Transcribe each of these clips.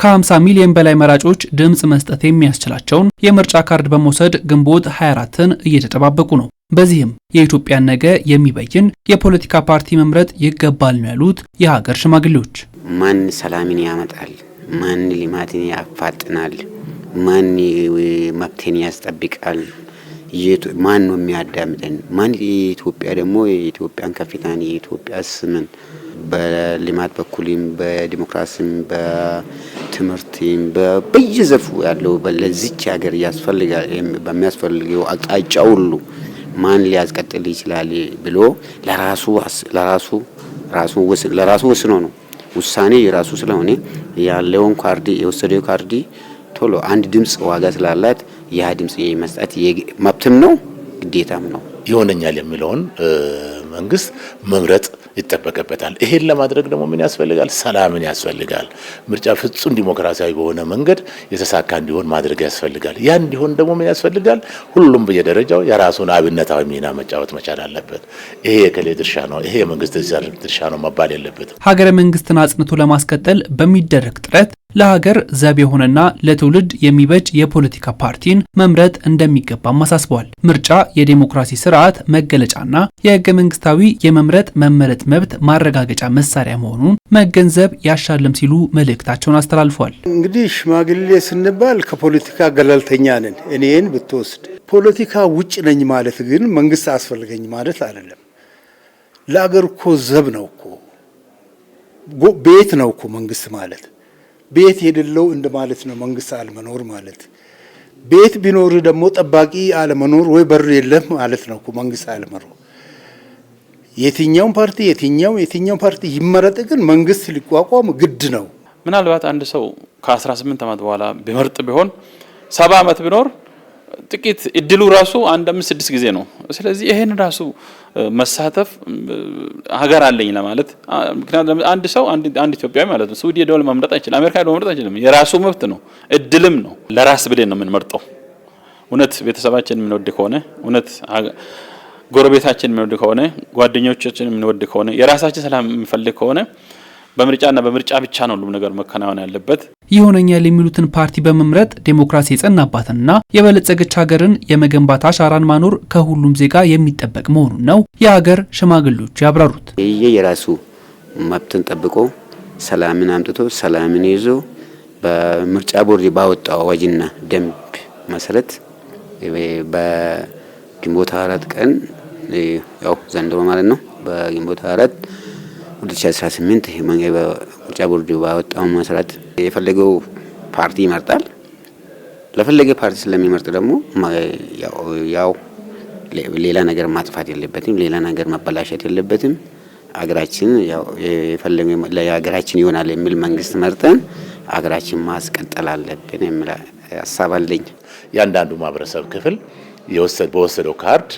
ከ50 ሚሊዮን በላይ መራጮች ድምጽ መስጠት የሚያስችላቸውን የምርጫ ካርድ በመውሰድ ግንቦት 24ን እየተጠባበቁ ነው። በዚህም የኢትዮጵያን ነገ የሚበይን የፖለቲካ ፓርቲ መምረጥ ይገባል ነው ያሉት የሀገር ሽማግሌዎች። ማን ሰላምን ያመጣል፣ ማን ልማትን ያፋጥናል፣ ማን መብትን ያስጠብቃል፣ ማን ነው የሚያዳምጠን፣ ማን የኢትዮጵያ ደግሞ የኢትዮጵያን ከፍታን የኢትዮጵያ ስምን በልማት በኩልም በዲሞክራሲም በትምህርትም በየዘርፉ ያለው ለዚች ሀገር ያስፈልጋል በሚያስፈልገው አቅጣጫ ሁሉ ማን ሊያስቀጥል ይችላል ብሎ ለራሱ ወስኖ ነው ውሳኔ የራሱ ስለሆነ ያለውን ካርዲ የወሰደው ካርዲ ቶሎ አንድ ድምጽ ዋጋ ስላላት ያ ድምጽ የመስጠት መብትም ነው ግዴታም ነው። ይሆነኛል የሚለውን መንግስት መምረጥ ይጠበቅበታል። ይሄን ለማድረግ ደግሞ ምን ያስፈልጋል? ሰላምን ያስፈልጋል። ምርጫ ፍጹም ዲሞክራሲያዊ በሆነ መንገድ የተሳካ እንዲሆን ማድረግ ያስፈልጋል። ያ እንዲሆን ደግሞ ምን ያስፈልጋል? ሁሉም በየደረጃው የራሱን አብነታዊ ሚና መጫወት መቻል አለበት። ይሄ የከሌ ድርሻ ነው፣ ይሄ የመንግስት ድርሻ ነው መባል የለበትም። ሀገረ መንግስትን አጽንቶ ለማስቀጠል በሚደረግ ጥረት ለሀገር ዘብ የሆነና ለትውልድ የሚበጅ የፖለቲካ ፓርቲን መምረጥ እንደሚገባም አሳስበዋል። ምርጫ የዲሞክራሲ ስርዓት መገለጫና የህገ መንግስታዊ የመምረጥ መመረጥ መብት ማረጋገጫ መሳሪያ መሆኑን መገንዘብ ያሻልም ሲሉ መልእክታቸውን አስተላልፈዋል። እንግዲህ ሽማግሌ ስንባል ከፖለቲካ ገለልተኛ ነን። እኔን ብትወስድ ፖለቲካ ውጭ ነኝ ማለት ግን መንግስት አስፈልገኝ ማለት አይደለም። ለሀገር እኮ ዘብ ነው እኮ ቤት ነው እኮ መንግስት ማለት ቤት የሌለው እንደማለት ነው። መንግስት አለመኖር ማለት ቤት ቢኖር ደግሞ ጠባቂ አለመኖር ወይ በር የለም ማለት ነው እኮ መንግስት አለመኖር። የትኛው ፓርቲ ይመረጥ ግን መንግስት ሊቋቋም ግድ ነው። ምናልባት አንድ ሰው ከ18 ዓመት በኋላ ቢመርጥ ቢሆን 70 ዓመት ቢኖር ጥቂት እድሉ ራሱ 1-5-6 ጊዜ ነው። ስለዚህ ይሄን ራሱ መሳተፍ ሀገር አለኝ ለማለት ምክንያቱም አንድ ሰው አንድ ኢትዮጵያዊ ማለት ነው ስዊድን ዶል መምረጥ አይችልም፣ አሜሪካ ዶል መምረጥ አይችልም። የራሱ መብት ነው፣ እድልም ነው። ለራስ ብለን ነው የምንመርጠው። እውነት ቤተሰባችን የምንወድ ከሆነ እውነት ጎረቤታችን የምንወድ ከሆነ ጓደኞቻችን የምንወድ ከሆነ የራሳችን ሰላም የምንፈልግ ከሆነ በምርጫና በምርጫ ብቻ ነው ሁሉም ነገር መከናወን ያለበት። ይሆነኛል የሚሉትን ፓርቲ በመምረጥ ዴሞክራሲ የጸናባትና የበለጸገች ሀገርን የመገንባት አሻራን ማኖር ከሁሉም ዜጋ የሚጠበቅ መሆኑን ነው የሀገር ሽማግሌዎች ያብራሩት። የራሱ መብትን ጠብቆ ሰላምን አምጥቶ ሰላምን ይዞ በምርጫ ቦርድ ባወጣው አዋጅና ደንብ መሰረት በግንቦት 4 ቀን ያው ዘንድሮ ማለት ነው በግንቦት 4 2018 ምርጫ ቦርድ ባወጣው መሰረት የፈለገው ፓርቲ ይመርጣል። ለፈለገ ፓርቲ ስለሚመርጥ ደግሞ ያው ሌላ ነገር ማጥፋት የለበትም፣ ሌላ ነገር መበላሸት የለበትም። አገራችን ያው የፈለገው ለሀገራችን ይሆናል የሚል መንግስት መርጠን አገራችን ማስቀጠል አለብን የሚል ሀሳብ አለኝ። ያንዳንዱ ማህበረሰብ ክፍል በወሰደው ካርድ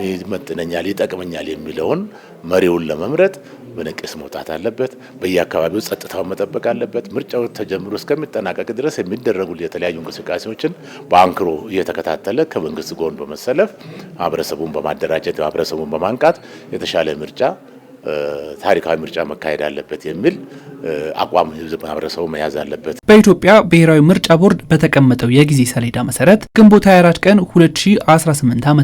ይመጥነኛል ይጠቅመኛል የሚለውን መሪውን ለመምረጥ በነቂስ መውጣት አለበት። በየአካባቢው ጸጥታው መጠበቅ አለበት። ምርጫው ተጀምሮ እስከሚጠናቀቅ ድረስ የሚደረጉ የተለያዩ እንቅስቃሴዎችን በአንክሮ እየተከታተለ ከመንግስት ጎን በመሰለፍ ማህበረሰቡን በማደራጀት ማህበረሰቡን በማንቃት የተሻለ ምርጫ ታሪካዊ ምርጫ መካሄድ አለበት የሚል አቋም ማህበረሰቡ መያዝ አለበት። በኢትዮጵያ ብሔራዊ ምርጫ ቦርድ በተቀመጠው የጊዜ ሰሌዳ መሰረት ግንቦት 24 ቀን 2018 ዓ.ም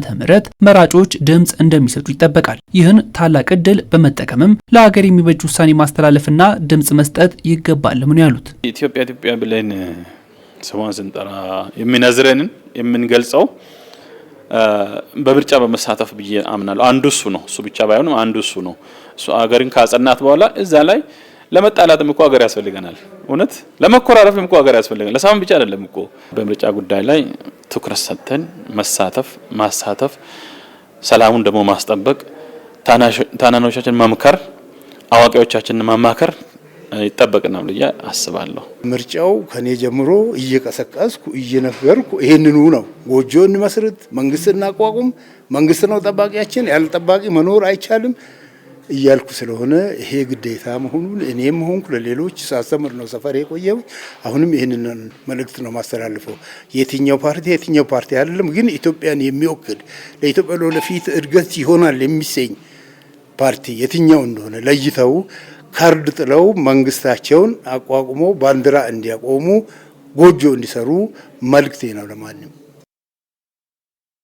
መራጮች ድምጽ እንደሚሰጡ ይጠበቃል። ይህን ታላቅ ዕድል በመጠቀምም ለሀገር የሚበጅ ውሳኔ ማስተላለፍና ድምጽ መስጠት ይገባል ነው ያሉት። ኢትዮጵያ ብለን ስሟን ስንጠራ የሚነዝረንን የምንገልጸው በምርጫ በመሳተፍ ብዬ አምናለሁ። አንዱ እሱ ነው። እሱ ብቻ ባይሆንም አንዱ እሱ ነው። እሱ ሀገርን ካጸናት በኋላ እዛ ላይ ለመጣላትም እኮ ሀገር ያስፈልገናል። እውነት ለመኮራረፍም እኮ ሀገር ያስፈልገናል። ለሰላም ብቻ አይደለም እኮ። በምርጫ ጉዳይ ላይ ትኩረት ሰጥተን ማሳተፍ፣ ሰላሙን ደግሞ ማስጠበቅ፣ ታናናሾቻችን መምከር፣ አዋቂዎቻችንን ማማከር ይጠበቅናል ብዬ አስባለሁ። ምርጫው ከኔ ጀምሮ እየቀሰቀስኩ እየነገርኩ ይሄንኑ ነው። ጎጆ እንመስርት፣ መንግስት እናቋቁም፣ መንግስት ነው ጠባቂያችን፣ ያለ ጠባቂ መኖር አይቻልም እያልኩ ስለሆነ ይሄ ግዴታ መሆኑን እኔም ሆንኩ ለሌሎች ሳስተምር ነው ሰፈር የቆየው። አሁንም ይሄንን መልእክት ነው ማስተላልፈው። የትኛው ፓርቲ አይደለም ግን ኢትዮጵያን የሚወክል ለኢትዮጵያ ለፊት እድገት ይሆናል የሚሰኝ ፓርቲ የትኛው እንደሆነ ለይተው ካርድ ጥለው መንግስታቸውን አቋቁሞ ባንዲራ እንዲያቆሙ ጎጆ እንዲሰሩ መልእክቴ ነው ለማንም።